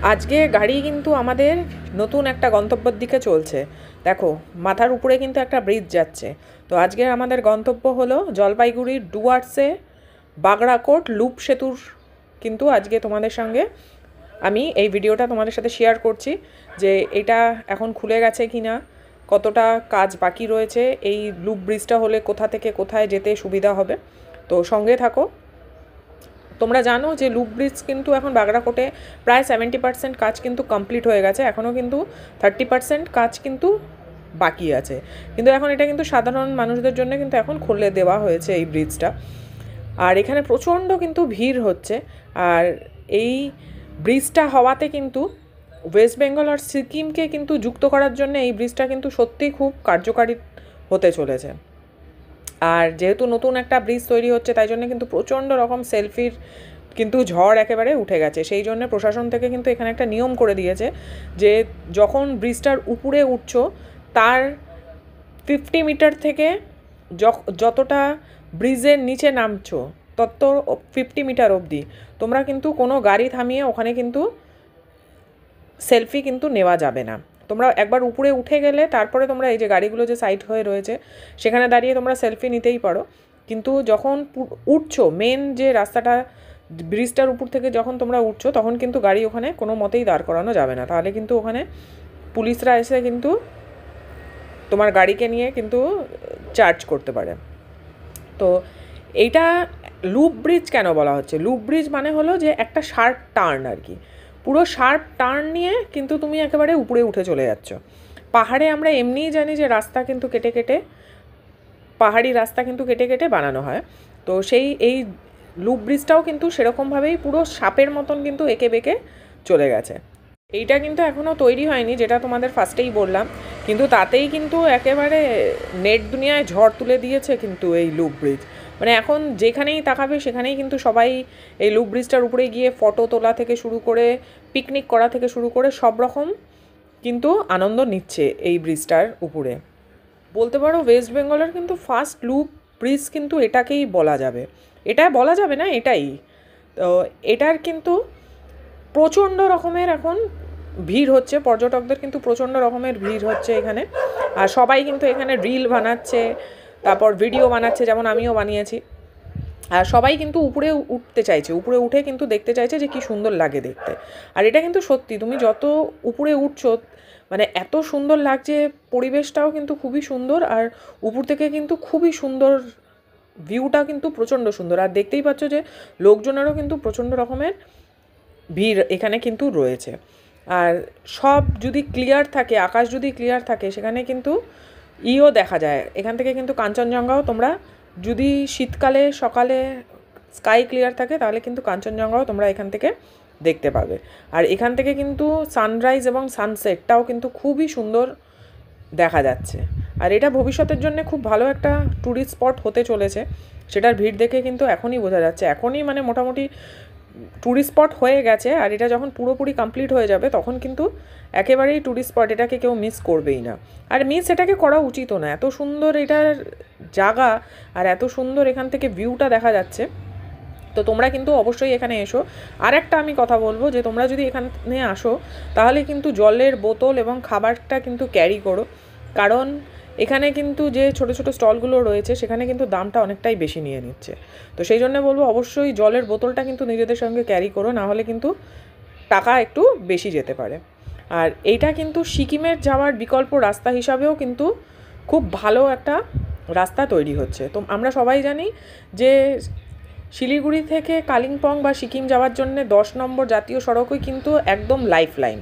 আজকে গাড়ি কিন্তু আমাদের নতুন একটা গন্তব্যের দিকে চলছে। দেখো, মাথার উপরে কিন্তু একটা ব্রিজ যাচ্ছে। তো আজকে আমাদের গন্তব্য হলো জলপাইগুড়ির ডুয়ার্সে বাগড়াকোট লুপ সেতুর। কিন্তু আজকে তোমাদের সঙ্গে আমি এই ভিডিওটা তোমাদের সাথে শেয়ার করছি যে এটা এখন খুলে গেছে কি না, কতটা কাজ বাকি রয়েছে, এই লুপ ব্রিজটা হলে কোথা থেকে কোথায় যেতে সুবিধা হবে। তো সঙ্গে থাকো। তোমরা জানো যে লুপ ব্রিজ কিন্তু এখন বাগড়াকোটে প্রায় 70% কাজ কিন্তু কমপ্লিট হয়ে গেছে, এখনও কিন্তু 30% কাজ কিন্তু বাকি আছে। কিন্তু এখন এটা কিন্তু সাধারণ মানুষদের জন্য কিন্তু এখন খুলে দেওয়া হয়েছে এই ব্রিজটা। আর এখানে প্রচণ্ড কিন্তু ভিড় হচ্ছে। আর এই ব্রিজটা হওয়াতে কিন্তু ওয়েস্ট বেঙ্গল আর সিকিমকে কিন্তু যুক্ত করার জন্য এই ব্রিজটা কিন্তু সত্যিই খুব কার্যকারী হতে চলেছে। আর যেহেতু নতুন একটা ব্রিজ তৈরি হচ্ছে, তাই জন্য কিন্তু প্রচণ্ড রকম সেলফির কিন্তু ঝড় একেবারে উঠে গেছে। সেই জন্য প্রশাসন থেকে কিন্তু এখানে একটা নিয়ম করে দিয়েছে যে যখন ব্রিজটার উপরে উঠছো তার 50 মিটার থেকে যতটা ব্রিজের নিচে নামছো তত 50 মিটার অবধি তোমরা কিন্তু কোনো গাড়ি থামিয়ে ওখানে কিন্তু সেলফি কিন্তু নেওয়া যাবে না। তোমরা একবার উপরে উঠে গেলে তারপরে তোমরা এই যে গাড়িগুলো যে সাইড হয়ে রয়েছে সেখানে দাঁড়িয়ে তোমরা সেলফি নিতেই পারো। কিন্তু যখন উঠছো মেন যে রাস্তাটা ব্রিজটার উপর থেকে যখন তোমরা উঠছো তখন কিন্তু গাড়ি ওখানে কোনো মতেই দাঁড় করানো যাবে না, তাহলে কিন্তু ওখানে পুলিশরা এসে কিন্তু তোমার গাড়িকে নিয়ে কিন্তু চার্জ করতে পারে। তো এইটা লুপ ব্রিজ কেন বলা হচ্ছে? লুপ ব্রিজ মানে হলো যে একটা শার্প টার্ন আর কি, পুরো শার্প টার্ন নিয়ে কিন্তু তুমি একেবারে উপরে উঠে চলে যাচ্ছ। পাহাড়ে আমরা এমনিই জানি যে রাস্তা কিন্তু কেটে কেটে, পাহাড়ি রাস্তা কিন্তু কেটে কেটে বানানো হয়। তো এই লুপ ব্রিজটাও কিন্তু সেরকমভাবেই পুরো সাপের মতন কিন্তু এঁকে বেঁকে চলে গেছে। এইটা কিন্তু এখনও তৈরি হয়নি, যেটা তোমাদের ফার্স্টেই বললাম, কিন্তু তাতেই কিন্তু একেবারে নেট দুনিয়ায় ঝড় তুলে দিয়েছে কিন্তু এই লুপ ব্রিজ। মানে এখন যেখানেই তাকাবে সেখানেই কিন্তু সবাই এই লুপ ব্রিজটার উপরে গিয়ে ফটো তোলা থেকে শুরু করে পিকনিক করা থেকে শুরু করে সব রকম কিন্তু আনন্দ নিচ্ছে এই ব্রিজটার উপরে। বলতে পারো ওয়েস্ট বেঙ্গলের কিন্তু ফার্স্ট লুপ ব্রিজ কিন্তু এটাকেই বলা যাবে। এটা বলা যাবে না, এটাই। তো এটার কিন্তু প্রচণ্ড রকমের এখন ভিড় হচ্ছে, পর্যটকদের কিন্তু প্রচণ্ড রকমের ভিড় হচ্ছে এখানে। আর সবাই কিন্তু এখানে রিল বানাচ্ছে, তারপর ভিডিও বানাচ্ছে, যেমন আমিও বানিয়েছি। আর সবাই কিন্তু উপরে উঠতে চাইছে, উপরে উঠে কিন্তু দেখতে চাইছে যে কী সুন্দর লাগে দেখতে। আর এটা কিন্তু সত্যি, তুমি যত উপরে উঠছো মানে এত সুন্দর লাগছে, পরিবেশটাও কিন্তু খুবই সুন্দর। আর উপর থেকে কিন্তু খুবই সুন্দর ভিউটা কিন্তু প্রচণ্ড সুন্দর। আর দেখতেই পাচ্ছ যে লোকজনেরও কিন্তু প্রচণ্ড রকমের ভিড় এখানে কিন্তু রয়েছে। আর সব যদি ক্লিয়ার থাকে, আকাশ যদি ক্লিয়ার থাকে, সেখানে কিন্তু দেখা যায় এখান থেকে কিন্তু কাঞ্চনজঙ্ঘাও তোমরা যদি শীতকালে সকালে স্কাই ক্লিয়ার থাকে তাহলে কিন্তু কাঞ্চনজঙ্ঘাও তোমরা এখান থেকে দেখতে পাবে। আর এখান থেকে কিন্তু সানরাইজ এবং সানসেটটাও কিন্তু খুবই সুন্দর দেখা যাচ্ছে। আর এটা ভবিষ্যতের জন্য খুব ভালো একটা ট্যুরিস্ট স্পট হতে চলেছে, সেটার ভিড় দেখে কিন্তু এখনই বোঝা যাচ্ছে। এখনই মানে মোটামুটি ট্যুরিস্ট স্পট হয়ে গেছে, আর এটা যখন পুরোপুরি কমপ্লিট হয়ে যাবে তখন কিন্তু একেবারেই ট্যুরিস্ট স্পট, এটাকে কেউ মিস করবেই না। আর মিস এটাকে করা উচিতও না, এত সুন্দর এটার জায়গা আর এত সুন্দর এখান থেকে ভিউটা দেখা যাচ্ছে। তো তোমরা কিন্তু অবশ্যই এখানে এসো। আর একটা আমি কথা বলবো যে তোমরা যদি এখানে আসো তাহলে কিন্তু জলের বোতল এবং খাবারটা কিন্তু ক্যারি করো, কারণ এখানে কিন্তু যে ছোটো ছোটো স্টলগুলো রয়েছে সেখানে কিন্তু দামটা অনেকটাই বেশি নিয়ে নিচ্ছে। তো সেই জন্য বলবো অবশ্যই জলের বোতলটা কিন্তু নিজেদের সঙ্গে ক্যারি করো, না হলে কিন্তু টাকা একটু বেশি যেতে পারে। আর এইটা কিন্তু সিকিমের যাওয়ার বিকল্প রাস্তা হিসাবেও কিন্তু খুব ভালো একটা রাস্তা তৈরি হচ্ছে। তো আমরা সবাই জানি যে শিলিগুড়ি থেকে কালিম্পং বা সিকিম যাওয়ার জন্য 10 নম্বর জাতীয় সড়কই কিন্তু একদম লাইফ লাইন।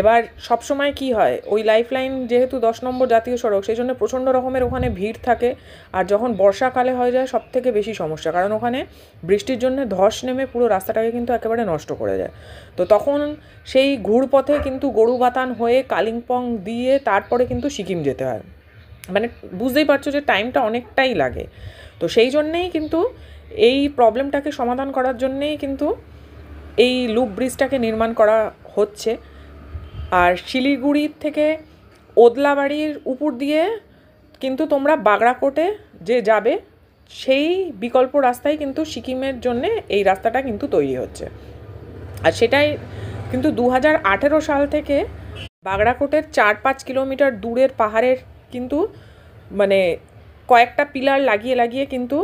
এবার সবসময় কি হয়, ওই লাইফ লাইন যেহেতু 10 নম্বর জাতীয় সড়ক, সেই জন্য প্রচণ্ড রকমের ওখানে ভিড় থাকে। আর যখন বর্ষাকালে হয়ে যায় সব থেকে বেশি সমস্যা, কারণ ওখানে বৃষ্টির জন্য ধস নেমে পুরো রাস্তাটাকে কিন্তু একেবারে নষ্ট করে যায়। তো তখন সেই ঘুরপথে কিন্তু গরুবাতান হয়ে কালিম্পং দিয়ে তারপরে কিন্তু সিকিম যেতে হয়। মানে বুঝতেই পারছো যে টাইমটা অনেকটাই লাগে। তো সেই জন্যেই কিন্তু এই প্রবলেমটাকে সমাধান করার জন্যেই কিন্তু এই লুপ ব্রিজটাকে নির্মাণ করা হচ্ছে। আর শিলিগুড়ির থেকে ওদলাবাড়ির উপর দিয়ে কিন্তু তোমরা বাগড়াকোটে যে যাবে সেই বিকল্প রাস্তায় কিন্তু সিকিমের জন্যে এই রাস্তাটা কিন্তু তৈরি হচ্ছে। আর সেটাই কিন্তু 2018 সাল থেকে বাগড়াকোটের 4-5 কিলোমিটার দূরের পাহাড়ের কিন্তু মানে কয়েকটা পিলার লাগিয়ে লাগিয়ে কিন্তু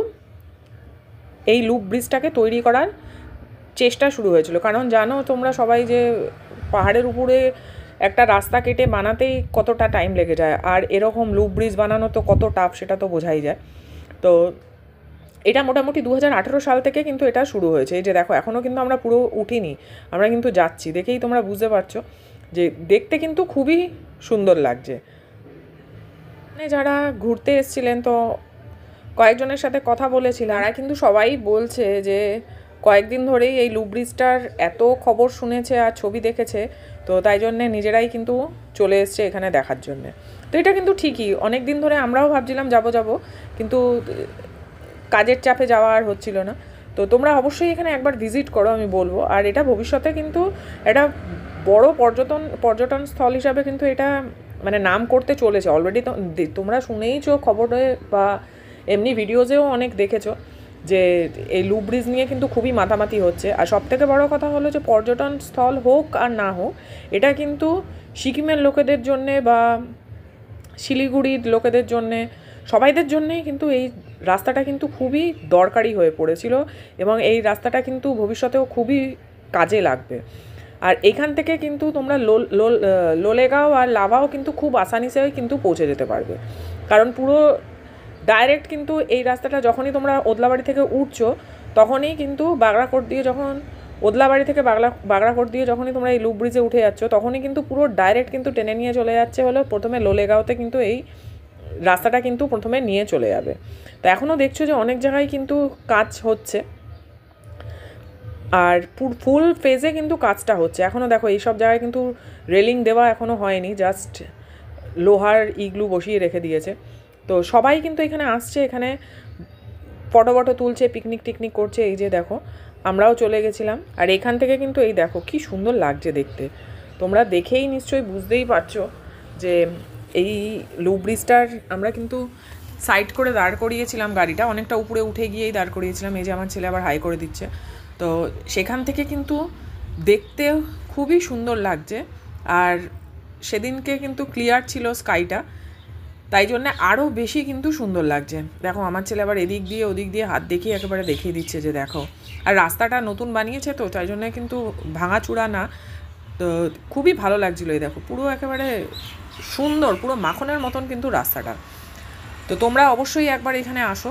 এই লুপ ব্রিজটাকে তৈরি করার চেষ্টা শুরু হয়েছিল। কারণ জানো তোমরা সবাই যে পাহাড়ের উপরে একটা রাস্তা কেটে বানাতেই কতটা টাইম লেগে যায়, আর এরকম লুপ ব্রিজ বানানো তো কত টাফ সেটা তো বোঝাই যায়। তো এটা মোটামুটি 2018 সাল থেকে কিন্তু এটা শুরু হয়েছে। এই যে দেখো এখনও কিন্তু আমরা পুরো উঠিনি, আমরা কিন্তু যাচ্ছি, দেখেই তোমরা বুঝতে পারছো যে দেখতে কিন্তু খুবই সুন্দর লাগছে। মানে যারা ঘুরতে এসেছিলেন তো কয়েকজনের সাথে কথা বলেছিলাম, তারা কিন্তু সবাই বলছে যে কয়েকদিন ধরেই এই লুপ ব্রিজটার এত খবর শুনেছে আর ছবি দেখেছে, তো তাই জন্যে নিজেরাই কিন্তু চলে এসছে এখানে দেখার জন্যে। তো এটা কিন্তু ঠিকই, অনেক দিন ধরে আমরাও ভাবছিলাম যাব, কিন্তু কাজের চাপে যাওয়া আর হচ্ছিল না। তো তোমরা অবশ্যই এখানে একবার ভিজিট করো, আমি বলবো। আর এটা ভবিষ্যতে কিন্তু একটা বড় পর্যটন স্থল হিসাবে কিন্তু এটা মানে নাম করতে চলেছে। অলরেডি তো তোমরা শুনেইছো খবরে বা এমনি ভিডিওজেও অনেক দেখেছো যে এই লুপ ব্রিজ নিয়ে কিন্তু খুবই মাতামাতি হচ্ছে। আর সবথেকে বড় কথা হলো যে পর্যটন স্থল হোক আর না হোক, এটা কিন্তু সিকিমের লোকেদের জন্যে বা শিলিগুড়ির লোকেদের জন্যে সবাইদের জন্যেই কিন্তু এই রাস্তাটা কিন্তু খুবই দরকারি হয়ে পড়েছিল, এবং এই রাস্তাটা কিন্তু ভবিষ্যতেও খুবই কাজে লাগবে। আর এখান থেকে কিন্তু তোমরা লোলেগাঁও আর লাভাও কিন্তু খুব আসানিসে কিন্তু পৌঁছে যেতে পারবে, কারণ পুরো ডাইরেক্ট কিন্তু এই রাস্তাটা যখনই তোমরা ওদলাবাড়ি থেকে উঠছো তখনই কিন্তু বাগড়াকোট দিয়ে, যখন ওদলাবাড়ি থেকে বাগড়াকোট দিয়ে যখনই তোমরা এই লুপ ব্রিজে উঠে যাচ্ছ তখনই কিন্তু পুরো ডাইরেক্ট কিন্তু টেনে নিয়ে চলে যাচ্ছে হলো প্রথমে লোলেগাঁওতে, কিন্তু এই রাস্তাটা কিন্তু প্রথমে নিয়ে চলে যাবে। তো এখনও দেখছো যে অনেক জায়গায় কিন্তু কাজ হচ্ছে, আর ফুল ফেজে কিন্তু কাজটা হচ্ছে এখনও। দেখো এইসব জায়গায় কিন্তু রেলিং দেওয়া এখনও হয়নি, জাস্ট লোহার ইগলু বসিয়ে রেখে দিয়েছে। তো সবাই কিন্তু এখানে আসছে, এখানে ফটো তুলছে, পিকনিক করছে। এই যে দেখো আমরাও চলে গেছিলাম, আর এখান থেকে কিন্তু এই দেখো কি সুন্দর লাগছে দেখতে। তোমরা দেখেই নিশ্চয়ই বুঝতেই পারছো যে এই লুপ ব্রিজটার আমরা কিন্তু সাইড করে দাঁড় করিয়েছিলাম গাড়িটা, অনেকটা উপরে উঠে গিয়েই দাঁড় করিয়েছিলাম। এই যে আমার ছেলে আবার হাই করে দিচ্ছে। তো সেখান থেকে কিন্তু দেখতে খুবই সুন্দর লাগছে, আর সেদিনকে কিন্তু ক্লিয়ার ছিল স্কাইটা, তাই জন্যে আরও বেশি কিন্তু সুন্দর লাগছে। দেখো আমার ছেলে আবার এদিক দিয়ে ওদিক দিয়ে হাত দেখিয়ে একেবারে দেখিয়ে দিচ্ছে যে দেখো। আর রাস্তাটা নতুন বানিয়েছে তো তাই জন্যে কিন্তু ভাঙাচূড়া না, তো খুবই ভালো লাগছিলো। এই দেখো পুরো একেবারে সুন্দর, পুরো মাখনের মতন কিন্তু রাস্তাটা। তো তোমরা অবশ্যই একবার এখানে আসো,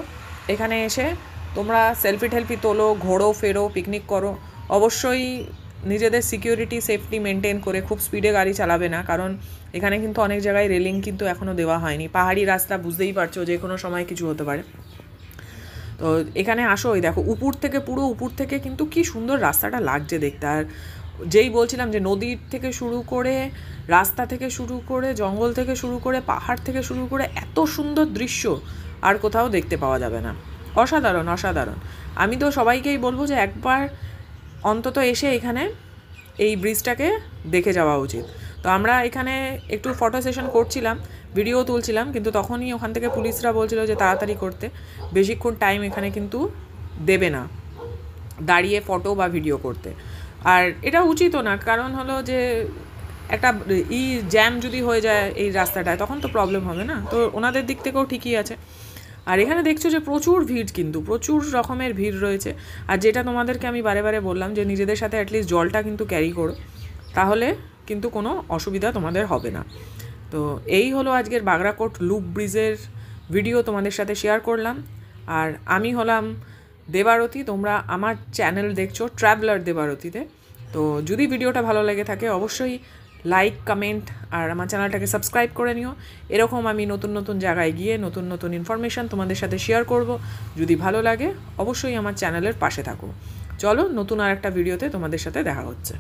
এখানে এসে তোমরা সেলফি তোলো, ঘোরো ফেরো, পিকনিক করো। অবশ্যই নিজেদের সিকিউরিটি সেফটি মেনটেন করে খুব স্পিডে গাড়ি চালাবে না, কারণ এখানে কিন্তু অনেক জায়গায় রেলিং কিন্তু এখনও দেওয়া হয়নি। পাহাড়ি রাস্তা, বুঝতেই পারছো যে কোনো সময় কিছু হতে পারে। তো এখানে আসো, ওই দেখো পুরো উপর থেকে কিন্তু কি সুন্দর রাস্তাটা লাগছে দেখতে। আর যেই বলছিলাম যে নদীর থেকে শুরু করে, রাস্তা থেকে শুরু করে, জঙ্গল থেকে শুরু করে, পাহাড় থেকে শুরু করে এত সুন্দর দৃশ্য আর কোথাও দেখতে পাওয়া যাবে না। অসাধারণ। আমি তো সবাইকেই বলবো যে একবার অন্তত এসে এখানে এই ব্রিজটাকে দেখে যাওয়া উচিত। তো আমরা এখানে একটু ফটো সেশন করছিলাম, ভিডিও তুলছিলাম, কিন্তু তখনই ওখান থেকে পুলিশরা বলছিল যে তাড়াতাড়ি করতে, বেশিক্ষণ টাইম এখানে কিন্তু দেবে না দাঁড়িয়ে ফটো বা ভিডিও করতে। আর এটা উচিতও না, কারণ হলো যে একটা জ্যাম যদি হয়ে যায় এই রাস্তাটায় তখন তো প্রবলেম হবে না। তো ওনাদের দিক থেকেও ঠিকই আছে। আর এখানে দেখছো যে প্রচুর ভিড়, কিন্তু প্রচুর রকমের ভিড় রয়েছে। আর যেটা তোমাদেরকে আমি বারে বললাম যে নিজেদের সাথে অ্যাটলিস্ট জলটা কিন্তু ক্যারি করো, তাহলে কিন্তু কোনো অসুবিধা তোমাদের হবে না। তো এই হলো আজকের বাগড়াকোট লুপ ব্রিজের ভিডিও তোমাদের সাথে শেয়ার করলাম। আর আমি হলাম দেবারতী, তোমরা আমার চ্যানেল দেখছো ট্রাভেলার দেবারতীতে। তো যদি ভিডিওটা ভালো লেগে থাকে অবশ্যই লাইক, কমেন্ট আর আমার চ্যানেলটাকে সাবস্ক্রাইব করে নিও। এরকম আমি নতুন জায়গায় গিয়ে নতুন ইনফরমেশান তোমাদের সাথে শেয়ার করব। যদি ভালো লাগে অবশ্যই আমার চ্যানেলের পাশে থাকো। চলো নতুন আর একটা ভিডিওতে তোমাদের সাথে দেখা হচ্ছে।